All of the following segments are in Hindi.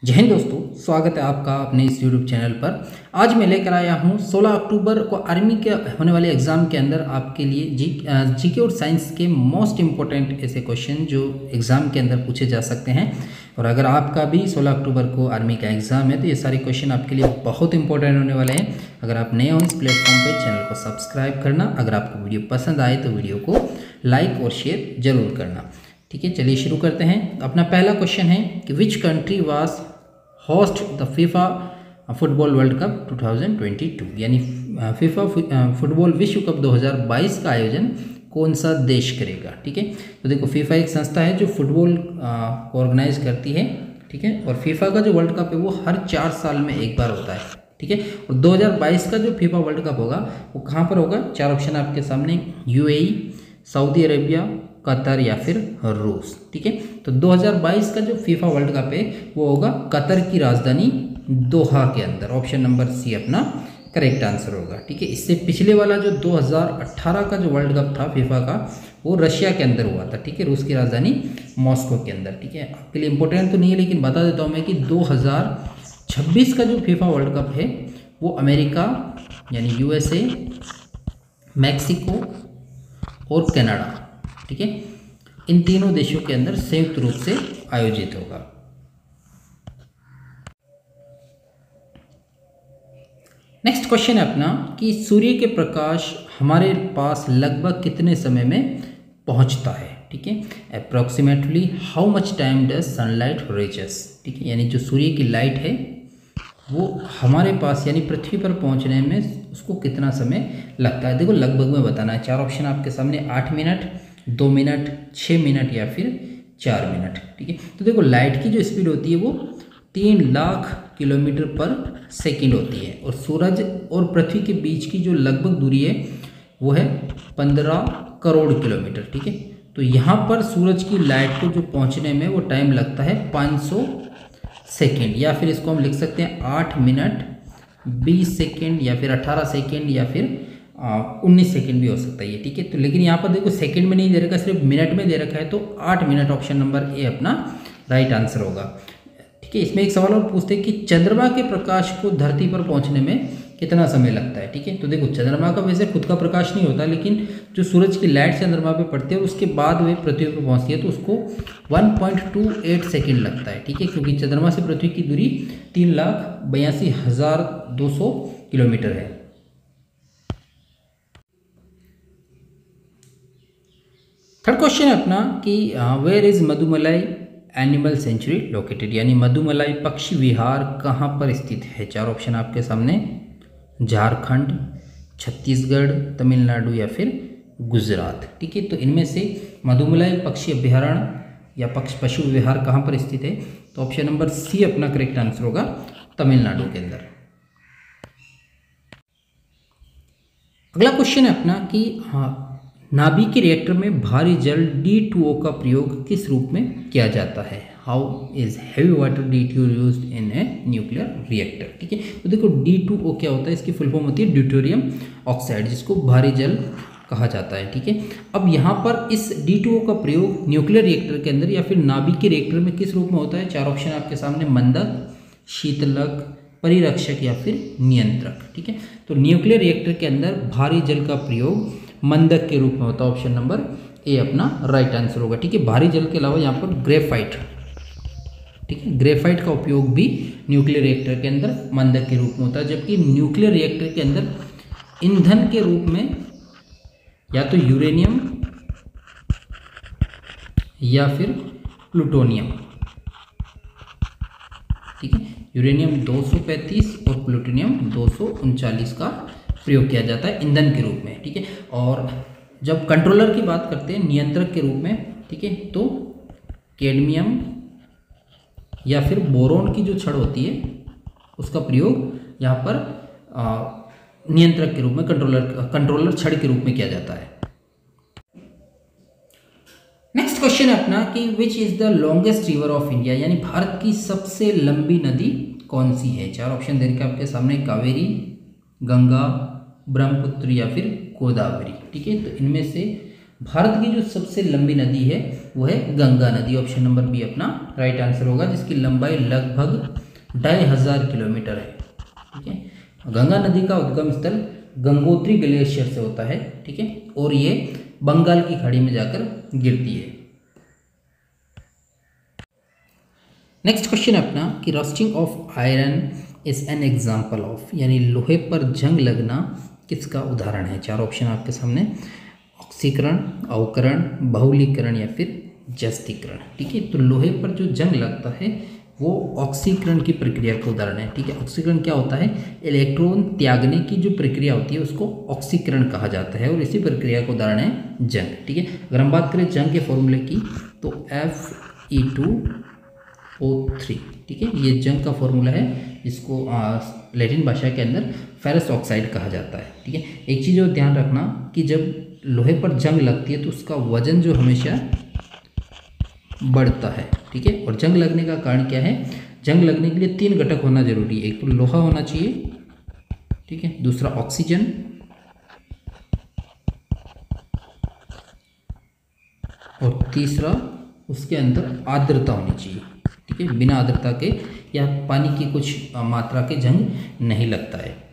जय हिंद दोस्तों, स्वागत है आपका अपने इस यूट्यूब चैनल पर। आज मैं लेकर आया हूं 16 अक्टूबर को आर्मी के होने वाले एग्ज़ाम के अंदर आपके लिए जीके और साइंस के मोस्ट इम्पोर्टेंट ऐसे क्वेश्चन जो एग्ज़ाम के अंदर पूछे जा सकते हैं। और अगर आपका भी 16 अक्टूबर को आर्मी का एग्ज़ाम है तो ये सारे क्वेश्चन आपके लिए बहुत इंपॉर्टेंट होने वाले हैं। अगर आप नए हो इस प्लेटफॉर्म पर, चैनल को सब्सक्राइब करना। अगर आपको वीडियो पसंद आए तो वीडियो को लाइक और शेयर जरूर करना। ठीक है, चलिए शुरू करते हैं। अपना पहला क्वेश्चन है कि which country was host the FIFA football world cup 2022, यानी फीफा फुटबॉल विश्व कप 2022 का आयोजन कौन सा देश करेगा। ठीक है, तो देखो फीफा एक संस्था है जो फुटबॉल को ऑर्गेनाइज करती है। ठीक है, और फीफा का जो वर्ल्ड कप है वो हर 4 साल में एक बार होता है। ठीक है, और 2022 का जो फीफा वर्ल्ड कप होगा वो कहाँ पर होगा। 4 ऑप्शन आपके सामने, यूएई, सऊदी अरेबिया, कतर या फिर रूस। ठीक है, तो 2022 का जो फीफा वर्ल्ड कप है वो होगा कतर की राजधानी दोहा के अंदर। ऑप्शन नंबर सी अपना करेक्ट आंसर होगा। ठीक है, इससे पिछले वाला जो 2018 का जो वर्ल्ड कप था फीफा का वो रशिया के अंदर हुआ था। ठीक है, रूस की राजधानी मॉस्को के अंदर। ठीक है, आपके लिए इंपॉर्टेंट तो नहीं है लेकिन बता देता हूँ मैं कि 2026 का जो फीफा वर्ल्ड कप है वो अमेरिका यानी यूएसए, मैक्सिको और कनाडा, ठीक है, इन तीनों देशों के अंदर संयुक्त रूप से आयोजित होगा। नेक्स्ट क्वेश्चन है अपना कि सूर्य के प्रकाश हमारे पास लगभग कितने समय में पहुंचता है। ठीक है, approximately how much time does sunlight reaches. ठीक है, यानी जो सूर्य की लाइट है वो हमारे पास यानी पृथ्वी पर पहुंचने में उसको कितना समय लगता है। देखो लगभग में बताना है। 4 ऑप्शन आपके सामने, 8 मिनट, 2 मिनट, 6 मिनट या फिर 4 मिनट। ठीक है, तो देखो लाइट की जो स्पीड होती है वो 3 लाख किलोमीटर पर सेकंड होती है और सूरज और पृथ्वी के बीच की जो लगभग दूरी है वो है 15 करोड़ किलोमीटर। ठीक है, तो यहाँ पर सूरज की लाइट को जो पहुँचने में वो टाइम लगता है 500 सेकेंड, या फिर इसको हम लिख सकते हैं 8 मिनट 20 सेकेंड या फिर 18 सेकेंड या फिर 19 सेकेंड भी हो सकता है ये। ठीक है, तो लेकिन यहाँ पर देखो सेकेंड में नहीं दे रखा, सिर्फ मिनट में दे रखा है, तो 8 मिनट ऑप्शन नंबर ए अपना राइट आंसर होगा। ठीक है, इसमें एक सवाल और पूछते हैं कि चंद्रमा के प्रकाश को धरती पर पहुंचने में कितना समय लगता है। ठीक है, तो देखो चंद्रमा का वैसे खुद का प्रकाश नहीं होता लेकिन जो सूरज की लाइट चंद्रमा पे पड़ती है और उसके बाद वे पृथ्वी पर पहुंचती है तो उसको 1.28 सेकेंड लगता है। ठीक है, क्योंकि चंद्रमा से पृथ्वी की दूरी 3,82,200 किलोमीटर है। थर्ड क्वेश्चन है अपना कि where is Mudumalai animal sanctuary located, यानी मधुमलाई पक्षी विहार कहाँ पर स्थित है। 4 ऑप्शन आपके सामने, झारखंड, छत्तीसगढ़, तमिलनाडु या फिर गुजरात। ठीक है, तो इनमें से मधुमलाई पक्षी अभ्यारण्य या पशु विहार कहाँ पर स्थित है, तो ऑप्शन नंबर सी अपना करेक्ट आंसर होगा, तमिलनाडु के अंदर। अगला क्वेश्चन है अपना कि नाभिकीय रिएक्टर में भारी जल D2O का प्रयोग किस रूप में किया जाता है। How is heavy water D2O used in a nuclear reactor. ठीक है, तो देखो D2O क्या होता है, इसकी फुल फॉर्म होती है ड्यूटेरियम ऑक्साइड, जिसको भारी जल कहा जाता है। ठीक है, अब यहाँ पर इस D2O का प्रयोग न्यूक्लियर रिएक्टर के अंदर या फिर नाभिकीय रिएक्टर में किस रूप में होता है। 4 ऑप्शन आपके सामने, मंदक, शीतलक, परिरक्षक या फिर नियंत्रक। ठीक है, तो न्यूक्लियर रिएक्टर के अंदर भारी जल का प्रयोग मंदक के रूप में होता है। ऑप्शन नंबर ए अपना राइट आंसर होगा। ठीक है, भारी जल के अलावा यहाँ पर ग्रेफाइट, ठीक है, ग्रेफाइट का उपयोग भी न्यूक्लियर रिएक्टर के अंदर मंदक के रूप में होता है, जबकि न्यूक्लियर रिएक्टर के अंदर ईंधन के रूप में या तो यूरेनियम या फिर प्लूटोनियम। ठीक है, यूरेनियम 235 और प्लूटोनियम 239 का प्रयोग किया जाता है ईंधन के रूप में। ठीक है, और जब कंट्रोलर की बात करते हैं नियंत्रक के रूप में, ठीक है, तो कैडमियम या फिर बोरोन की जो छड़ होती है उसका प्रयोग यहाँ पर नियंत्रक के रूप में कंट्रोलर छड़ के रूप में किया जाता है। नेक्स्ट क्वेश्चन है अपना कि which is the longest river of India, यानी भारत की सबसे लंबी नदी कौन सी है। 4 ऑप्शन दे रखे आपके सामने, कावेरी, गंगा, ब्रह्मपुत्र या फिर गोदावरी। ठीक है, तो इनमें से भारत की जो सबसे लंबी नदी है वो है गंगा नदी। ऑप्शन नंबर बी अपना राइट आंसर होगा, जिसकी लंबाई लगभग 2500 किलोमीटर है। ठीक है, गंगा नदी का उद्गम स्थल गंगोत्री ग्लेशियर से होता है। ठीक है, और ये बंगाल की खाड़ी में जाकर गिरती है। नेक्स्ट क्वेश्चन अपना कि rusting of iron is an example of, यानी लोहे पर जंग लगना किसका उदाहरण है। चार ऑप्शन आपके सामने, ऑक्सीकरण, अवकरण, बहुलीकरण या फिर जस्तीकरण। ठीक है, तो लोहे पर जो जंग लगता है वो ऑक्सीकरण की प्रक्रिया का उदाहरण है। ठीक है, ऑक्सीकरण क्या होता है, इलेक्ट्रॉन त्यागने की जो प्रक्रिया होती है उसको ऑक्सीकरण कहा जाता है, और इसी प्रक्रिया का उदाहरण है जंग। ठीक है, अगर हम बात करें जंग के फॉर्मूले की तो Fe2O3। ठीक है, ये जंग का फॉर्मूला है, इसको लैटिन भाषा के अंदर फेरस ऑक्साइड कहा जाता है। ठीक है, एक चीज़ और ध्यान रखना कि जब लोहे पर जंग लगती है तो उसका वजन जो हमेशा बढ़ता है। ठीक है, और जंग लगने का कारण क्या है, जंग लगने के लिए 3 घटक होना जरूरी है। एक तो लोहा होना चाहिए, ठीक है, दूसरा ऑक्सीजन, और तीसरा उसके अंदर आर्द्रता होनी चाहिए। ठीक है, बिना आर्द्रता के या पानी की कुछ मात्रा के जंग नहीं लगता है।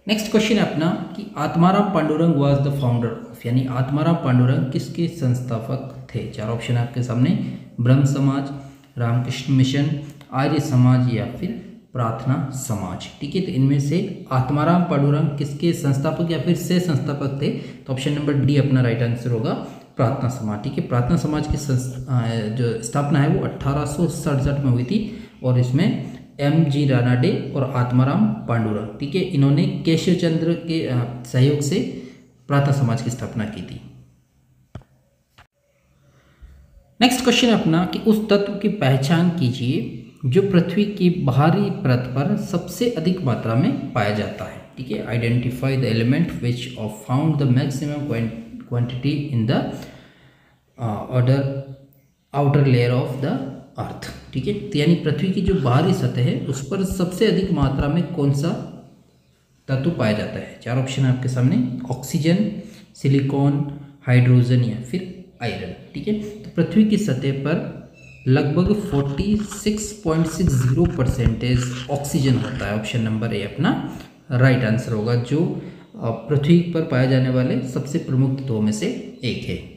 नेक्स्ट क्वेश्चन है अपना कि Atmaram Pandurang was the founder of, यानी आत्माराम पांडुरंग किसके संस्थापक थे। चार ऑप्शन आपके सामने, ब्रह्म समाज, रामकृष्ण मिशन, आर्य समाज या फिर प्रार्थना समाज। ठीक है, तो इनमें से आत्माराम पांडुरंग किसके संस्थापक या फिर से संस्थापक थे, तो ऑप्शन नंबर डी अपना राइट आंसर होगा, प्रार्थना समाज। ठीक है, प्रार्थना समाज की जो स्थापना है वो 1867 में हुई थी, और इसमें M.G. रानाडे और आत्माराम पांडुरंग, ठीक है, इन्होंने केशव चंद्र के सहयोग से प्रार्थना समाज की स्थापना की थी। नेक्स्ट क्वेश्चन अपना कि उस तत्व की पहचान कीजिए जो पृथ्वी की बाहरी परत पर सबसे अधिक मात्रा में पाया जाता है। ठीक है, identify the element which of found the maximum quantity in the outer layer of the earth. ठीक है, तो यानी पृथ्वी की जो बाहरी सतह है उस पर सबसे अधिक मात्रा में कौन सा तत्व पाया जाता है। चार ऑप्शन है आपके सामने, ऑक्सीजन, सिलिकॉन, हाइड्रोजन या फिर आयरन। ठीक है, तो पृथ्वी की सतह पर लगभग 46.60% ऑक्सीजन होता है। ऑप्शन नंबर ए अपना राइट आंसर होगा, जो पृथ्वी पर पाए जाने वाले सबसे प्रमुख तत्वों में से एक है।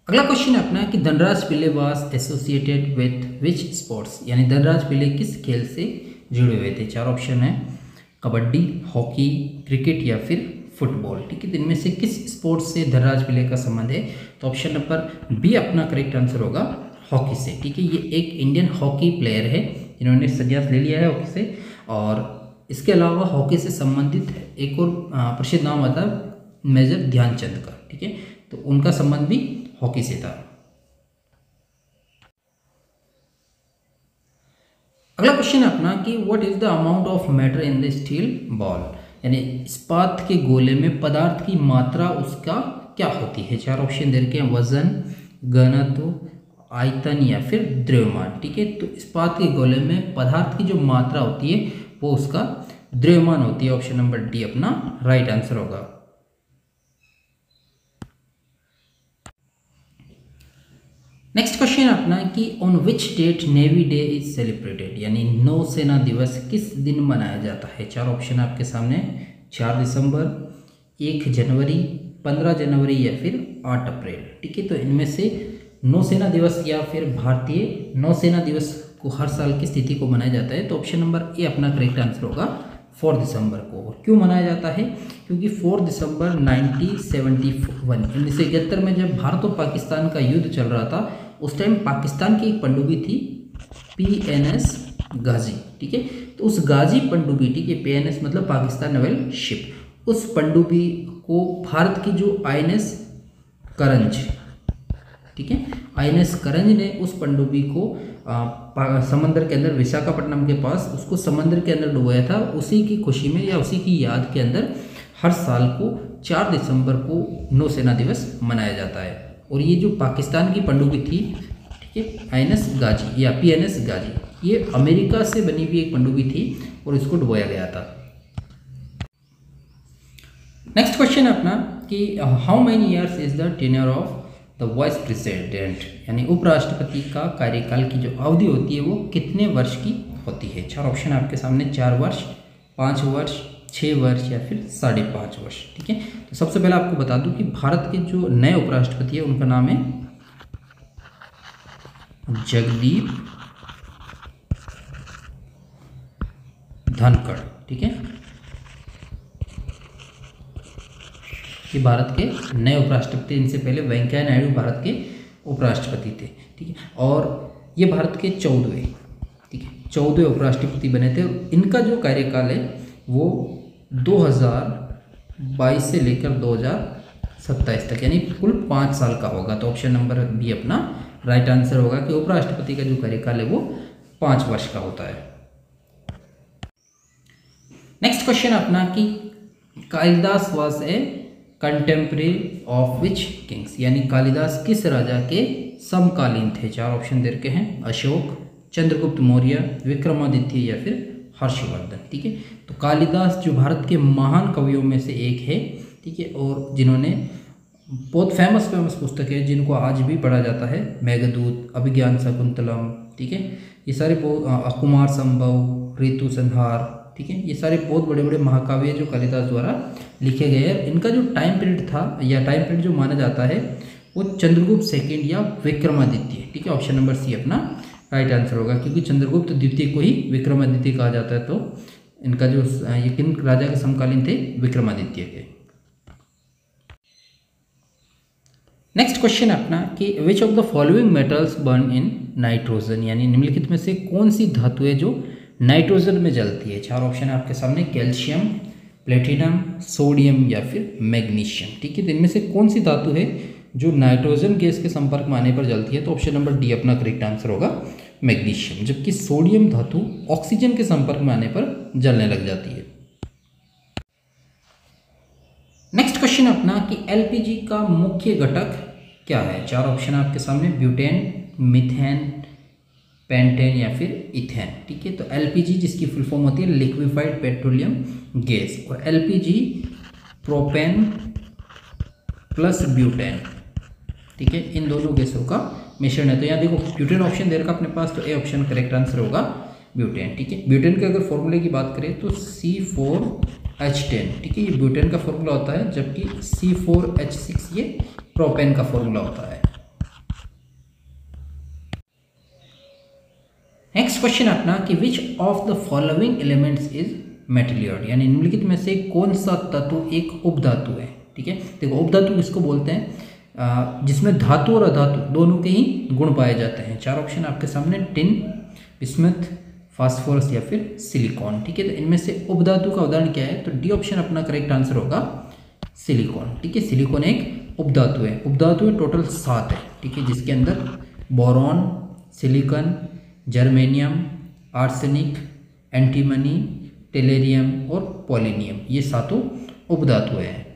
अगला क्वेश्चन है अपना कि Dhanraj Pillay was associated with which sports, यानी धनराज पिल्ले किस खेल से जुड़े हुए थे। चार ऑप्शन है, कबड्डी, हॉकी, क्रिकेट या फिर फुटबॉल। ठीक है, तो इनमें से किस स्पोर्ट्स से धनराज पिल्ले का संबंध है, तो ऑप्शन नंबर बी अपना करेक्ट आंसर होगा, हॉकी से। ठीक है, ये एक इंडियन हॉकी प्लेयर है जिन्होंने संन्यास ले लिया है हॉकी से, और इसके अलावा हॉकी से संबंधित एक और प्रसिद्ध नाम आता है मेजर ध्यानचंद का। ठीक है, तो उनका संबंध भी हॉकी से था। अगला क्वेश्चन है अपना कि what is the amount of matter in the steel ball, यानी इस्पात के गोले में पदार्थ की मात्रा उसका क्या होती है। चार ऑप्शन दे रखे हैं, वजन, घनत्व, आयतन या फिर द्रव्यमान। ठीक है, तो इस्पात के गोले में पदार्थ की जो मात्रा होती है वो उसका द्रव्यमान होती है। ऑप्शन नंबर डी अपना राइट आंसर होगा। नेक्स्ट क्वेश्चन अपना कि on which date navy day is celebrated, यानी नौसेना दिवस किस दिन मनाया जाता है। चार ऑप्शन आपके सामने, 4 दिसंबर, 1 जनवरी, 15 जनवरी या फिर 8 अप्रैल। ठीक है, तो इनमें से नौसेना दिवस या फिर भारतीय नौसेना दिवस को हर साल की स्थिति को मनाया जाता है, तो ऑप्शन नंबर ए अपना करेक्ट आंसर होगा, 4 दिसंबर को। और क्यों मनाया जाता है, क्योंकि 4 दिसंबर 1971 में जब भारत और पाकिस्तान का युद्ध चल रहा था, उस टाइम पाकिस्तान की एक पनडुब्बी थी PNS गाजी। ठीक है, तो उस गाजी पनडुब्बी, ठीक है, PNS मतलब पाकिस्तान नेवल शिप, उस पनडुब्बी को भारत की जो INS करंज, ठीक है, INS करंज ने उस पनडुब्बी को समंदर के अंदर विशाखापट्टनम के पास उसको समंदर के अंदर डुबाया था। उसी की खुशी में या उसी की याद के अंदर हर साल को 4 दिसंबर को नौसेना दिवस मनाया जाता है। और ये जो पाकिस्तान की पनडुब्बी थी, ठीक है, INS गाजी या PNS गाजी, ये अमेरिका से बनी हुई एक पनडुब्बी थी और इसको डुबाया गया था। नेक्स्ट क्वेश्चन अपना कि how many years is the tenure of the vice president, यानी उपराष्ट्रपति का कार्यकाल की जो अवधि होती है वो कितने वर्ष की होती है। चार ऑप्शन आपके सामने, 4 वर्ष, 5 वर्ष, 6 वर्ष या फिर 5.5 वर्ष। ठीक है, तो सबसे पहले आपको बता दूं कि भारत के जो नए उपराष्ट्रपति है उनका नाम है जगदीप धनखड़। ठीक है, ये भारत के नए उपराष्ट्रपति, इनसे पहले वेंकैया नायडू भारत के उपराष्ट्रपति थे। ठीक है, और ये भारत के 14वें, ठीक है, 14वें उपराष्ट्रपति बने थे। और इनका जो कार्यकाल है वो 2022 से लेकर 2027 तक, यानी कुल 5 साल का होगा। तो ऑप्शन नंबर बी अपना राइट आंसर होगा कि उपराष्ट्रपति का जो कार्यकाल है वो 5 वर्ष का होता है। नेक्स्ट क्वेश्चन अपना कि Kalidas was a contemporary of which Kings, यानी कालिदास किस राजा के समकालीन थे। 4 ऑप्शन दे रखे हैं, अशोक, चंद्रगुप्त मौर्य, विक्रमादित्य या फिर हर्षवर्धन। ठीक है, तो कालिदास जो भारत के महान कवियों में से एक है। ठीक है, और जिन्होंने बहुत फेमस पुस्तक है जिनको आज भी पढ़ा जाता है, मेघदूत, अभिज्ञान शकुंतलम। ठीक है, ये सारे कुमार संभव, ऋतु संहार। ठीक है, ये सारे बहुत बड़े बड़े महाकाव्य जो कालिदास द्वारा लिखे गए हैं। इनका जो टाइम पीरियड था या टाइम पीरियड जो माना जाता है वो चंद्रगुप्त सेकंड या विक्रमादित्य। ठीक है, ऑप्शन नंबर सी अपना राइट आंसर होगा, क्योंकि चंद्रगुप्त द्वितीय को ही विक्रमादित्य कहा जाता है। तो इनका जो ये किन राजा के समकालीन थे, विक्रमादित्य के। नेक्स्ट क्वेश्चन अपना कि which of the following metals burn in nitrogen, यानी निम्नलिखित में से कौन सी धातु है जो नाइट्रोजन में जलती है। 4 ऑप्शन है आपके सामने, कैल्शियम, प्लेटिनम, सोडियम या फिर मैग्नीशियम। ठीक है, तो इनमें से कौन सी धातु है जो नाइट्रोजन गैस के संपर्क में आने पर जलती है। तो ऑप्शन नंबर डी अपना करेक्ट आंसर होगा, मैग्नीशियम। जबकि सोडियम धातु ऑक्सीजन के संपर्क में आने पर जलने लग जाती है। नेक्स्ट क्वेश्चन अपना कि एलपीजी का मुख्य घटक क्या है। 4 ऑप्शन आपके सामने, ब्यूटेन, मीथेन, पेंटेन या फिर इथेन। ठीक है, तो एलपीजी जिसकी फुल फॉर्म होती है लिक्विफाइड पेट्रोलियम गैस, और एलपीजी प्रोपेन प्लस ब्यूटेन। ठीक है, इन दोनों गैसों का मिश्रण है। तो यहाँ देखो ब्यूटेन ऑप्शन दे रखा अपने पास, तो ए ऑप्शन करेक्ट आंसर होगा ब्यूटेन। ठीक है, ब्यूटेन के अगर फॉर्मूले की बात करें तो C4H10। ठीक है, ये ब्यूटेन का फॉर्मूला होता है, जबकि C4H6 ये प्रोपेन का फॉर्मूला होता है। नेक्स्ट क्वेश्चन अपना कि which of the following elements is metalloid, यानी निम्नलिखित में से कौन सा तत्व एक उपधातु है। ठीक है, देखो उपधातु किसको बोलते हैं, जिसमें धातु और अधातु दोनों के ही गुण पाए जाते हैं। 4 ऑप्शन आपके सामने, टिन, बिस्मथ, फास्फोरस या फिर सिलिकॉन। ठीक है, तो इनमें से उपधातु का उदाहरण क्या है, तो डी ऑप्शन अपना करेक्ट आंसर होगा, सिलिकॉन। ठीक है, सिलिकॉन एक उपधातु है। उपधातु टोटल 7 है। ठीक है, जिसके अंदर boron, silicon, germanium, arsenic, antimony, टेलेरियम और पोलिनियम, ये 7 उपधातु हैं।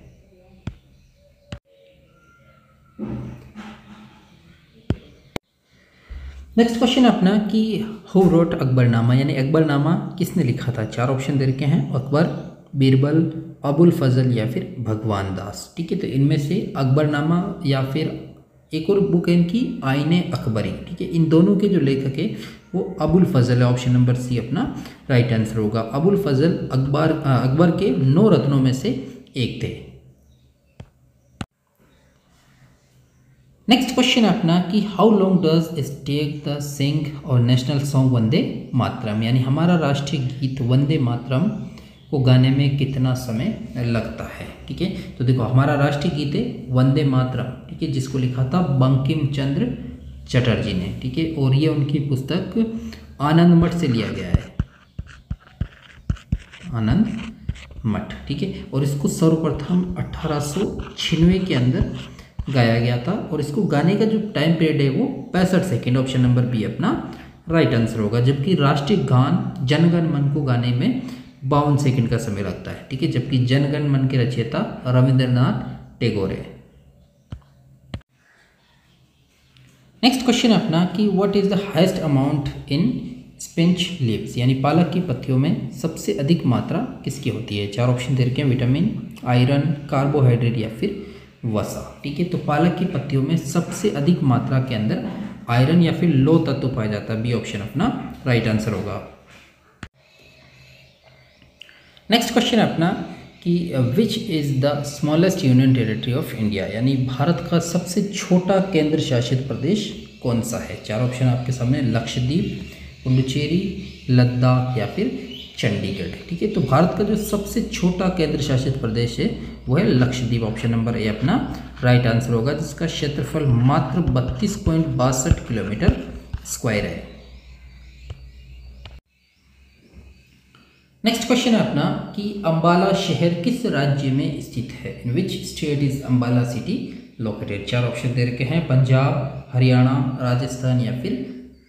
नेक्स्ट क्वेश्चन अपना कि हु रोट अकबरनामा, यानी अकबरनामा किसने लिखा था। 4 ऑप्शन दे रखे हैं, अकबर, बीरबल, अबुल फजल या फिर भगवान दास। ठीक है, तो इनमें से अकबरनामा या फिर एक और बुक है इनकी आईने अकबरी। ठीक है, इन दोनों के जो लेखक है वो अबुल फजल है। ऑप्शन नंबर सी अपना राइट आंसर होगा। अबुल फजल अकबर के 9 रत्नों में से एक थे। नेक्स्ट क्वेश्चन अपना कि how long does it take the sing और नेशनल सॉन्ग वंदे मातरम, यानी हमारा राष्ट्रीय गीत वंदे मातरम को गाने में कितना समय लगता है। ठीक है, तो देखो हमारा राष्ट्रीय गीत है वंदे मातरम। ठीक है, जिसको लिखा था बंकिम चंद्र चटर्जी ने। ठीक है, और ये उनकी पुस्तक आनंद मठ से लिया गया है, आनंद मठ। ठीक है, और इसको सर्वप्रथम 1896 के अंदर गाया गया था, और इसको गाने का जो टाइम पीरियड है वो 65 सेकेंड। ऑप्शन नंबर बी अपना राइट आंसर होगा। जबकि राष्ट्रीय गान जनगण मन को गाने में 52 सेकेंड का समय लगता है। ठीक है, जबकि जनगण मन के रचयिता रविंद्रनाथ टैगोर है। नेक्स्ट क्वेश्चन अपना कि what is the highest amount in spinach leaves यानी पालक की पत्तियों में सबसे अधिक मात्रा किसकी होती है? 4 ऑप्शन दे रखे हैं, विटामिन, आयरन, कार्बोहाइड्रेट या फिर वसा। ठीक है, तो पालक की पत्तियों में सबसे अधिक मात्रा के अंदर आयरन या फिर लो तत्व पाया जाता है। बी ऑप्शन अपना राइट आंसर होगा। नेक्स्ट क्वेश्चन है अपना कि which is the smallest union territory of India, यानी भारत का सबसे छोटा केंद्र शासित प्रदेश कौन सा है? 4 ऑप्शन आपके सामने, लक्षद्वीप, पुडुचेरी, लद्दाख या फिर चंडीगढ़। ठीक है, तो भारत का जो सबसे छोटा केंद्र शासित प्रदेश है वो है लक्षद्वीप। ऑप्शन नंबर ए अपना राइट आंसर होगा, जिसका क्षेत्रफल मात्र 32.62 किलोमीटर स्क्वायर है। नेक्स्ट क्वेश्चन है अपना कि अंबाला शहर किस राज्य में स्थित है? In which state is Ambala city located? 4 option दे रखे हैं, पंजाब, हरियाणा, राजस्थान या फिर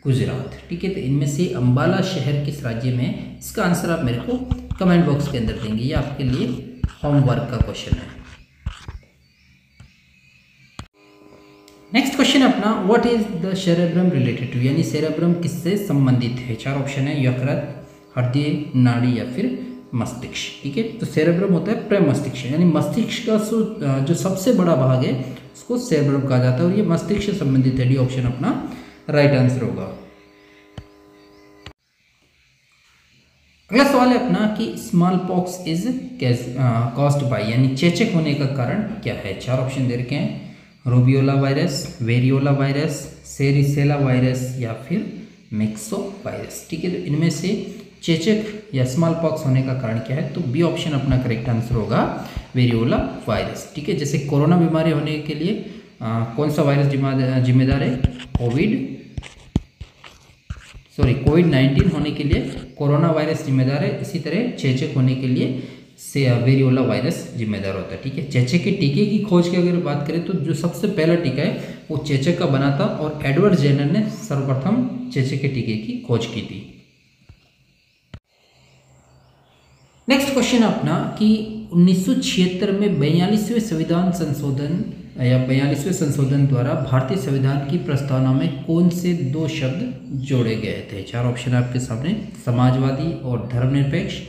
गुजरात। ठीक है, तो इनमें से अंबाला शहर किस राज्य में है? इसका आंसर आप मेरे को कमेंट बॉक्स के अंदर देंगे, ये आपके लिए होमवर्क का क्वेश्चन है। नेक्स्ट क्वेश्चन अपना what is the cerebrum related to, यानी सेरेब्रम किससे संबंधित है? 4 ऑप्शन है, यकृत, हृदय, नाड़ी या फिर मस्तिष्क। ठीक है, तो सेरेब्रम होता है प्रमस्तिष्क, यानी मस्तिष्क का जो सबसे बड़ा भाग है उसको सेरेब्रम कहा जाता है और ये मस्तिष्क से संबंधित है। डी ऑप्शन अपना राइट आंसर होगा। अगला सवाल है अपना कि small pox is caused by, यानी चेचक होने का कारण क्या है? 4 ऑप्शन दे रखे हैं, rubeola virus, variola virus, varicella virus या फिर मिक्सो वायरस। ठीक है, तो इनमें से चेचक या स्मॉल पॉक्स होने का कारण क्या है? तो बी ऑप्शन अपना करेक्ट आंसर होगा, वेरियोला वायरस। ठीक है, जैसे कोरोना बीमारी होने के लिए कौन सा वायरस जिम्मेदार है? कोविड-19 होने के लिए कोरोना वायरस जिम्मेदार है, इसी तरह चेचक होने के लिए से वेरियोला वायरस जिम्मेदार होता है। ठीक है, चेचक के टीके की खोज की अगर बात करें तो जो सबसे पहला टीका है वो चेचक का बना था और एडवर्ड जेनर ने सर्वप्रथम चेचक के टीके की खोज की थी। नेक्स्ट क्वेश्चन अपना कि 1976 में 42वें संविधान संशोधन या 42वें संशोधन द्वारा भारतीय संविधान की प्रस्तावना में कौन से 2 शब्द जोड़े गए थे? 4 ऑप्शन आपके सामने, समाजवादी और धर्मनिरपेक्ष,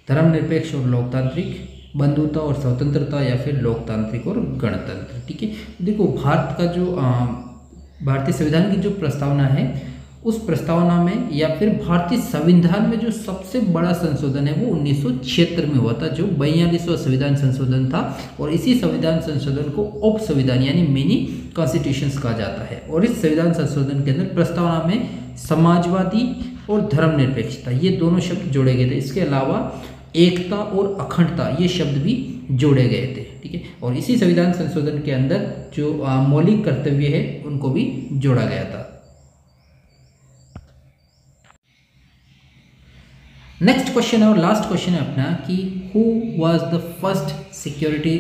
धर्मनिरपेक्ष और लोकतांत्रिक, बंधुता और स्वतंत्रता या फिर लोकतांत्रिक और गणतंत्र। ठीक है, देखो भारत का जो भारतीय संविधान की जो प्रस्तावना है उस प्रस्तावना में या फिर भारतीय संविधान में जो सबसे बड़ा संशोधन है वो 1976 में हुआ था, जो 42वां संविधान संशोधन था और इसी संविधान संशोधन को उप संविधान यानी मिनी कॉन्स्टिट्यूशंस कहा जाता है। और इस संविधान संशोधन के अंदर प्रस्तावना में समाजवादी और धर्मनिरपेक्षता ये दोनों शब्द जोड़े गए थे। इसके अलावा एकता और अखंडता ये शब्द भी जोड़े गए थे। ठीक है, और इसी संविधान संशोधन के अंदर जो मौलिक कर्तव्य है उनको भी जोड़ा गया था। नेक्स्ट क्वेश्चन और लास्ट क्वेश्चन है अपना कि who was the first security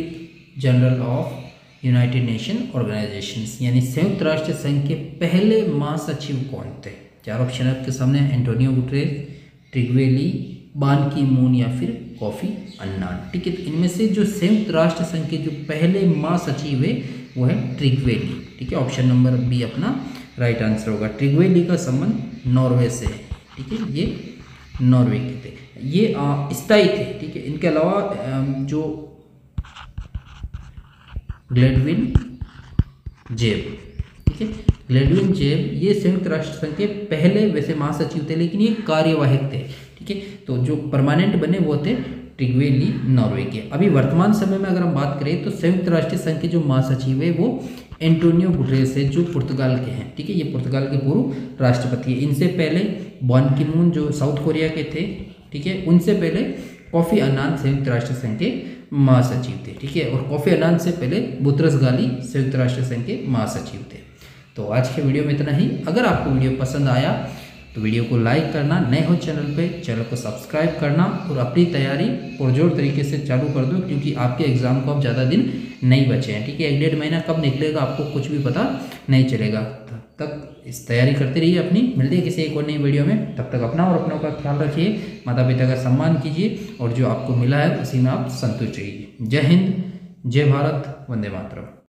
general of United nation organisations, यानी संयुक्त राष्ट्र संघ के पहले महासचिव कौन थे? 4 ऑप्शन आपके सामने, एंटोनियो गुटेरेस, ट्रिग्वे ली, बान की मून या फिर कोफी अन्नान। ठीक है, तो इनमें से जो संयुक्त राष्ट्र संघ के जो पहले महासचिव है वो है ट्रिग्वे ली। ठीक है, ऑप्शन नंबर बी अपना राइट आंसर होगा। ट्रिग्वे ली का संबंध नॉर्वे से है। ठीक है, ये नॉर्वे के थे, ये स्थायी थे। ठीक है, इनके अलावा जो ग्लेडविन जेब, ठीक है, ग्लेडविन जेब ये संयुक्त राष्ट्र संघ के पहले वैसे महासचिव थे, लेकिन ये कार्यवाहक थे। ठीक है, तो जो परमानेंट बने वो थे ट्रिग्वे ली नॉर्वे के। अभी वर्तमान समय में अगर हम बात करें तो संयुक्त राष्ट्र संघ के जो महासचिव है वो एंटोनियो गुटेरेस है, जो पुर्तगाल के हैं। ठीक है, ये पुर्तगाल के पूर्व राष्ट्रपति है। इनसे पहले बान की मून जो साउथ कोरिया के थे। ठीक है, उनसे पहले कोफी अन्नान संयुक्त राष्ट्र संघ के महासचिव थे। ठीक है, और कोफी अन्नान से पहले बुतरस गाली संयुक्त राष्ट्र संघ के महासचिव थे। तो आज के वीडियो में इतना ही। अगर आपको वीडियो पसंद आया तो वीडियो को लाइक करना, नए हो चैनल पे चैनल को सब्सक्राइब करना और अपनी तैयारी पुरजोर तरीके से चालू कर दो, क्योंकि आपके एग्ज़ाम को अब ज़्यादा दिन नहीं बचे हैं। ठीक है, 1-1.5 महीना कब निकलेगा आपको कुछ भी पता नहीं चलेगा। तब तक इस तैयारी करते रहिए अपनी। मिलते हैं किसी एक और नई वीडियो में, तब तक अपना और अपनों का ख्याल रखिए, माता पिता का सम्मान कीजिए और जो आपको मिला है उसी में आप संतुष्ट रहिए। जय हिंद, जय भारत, वंदे मातरम।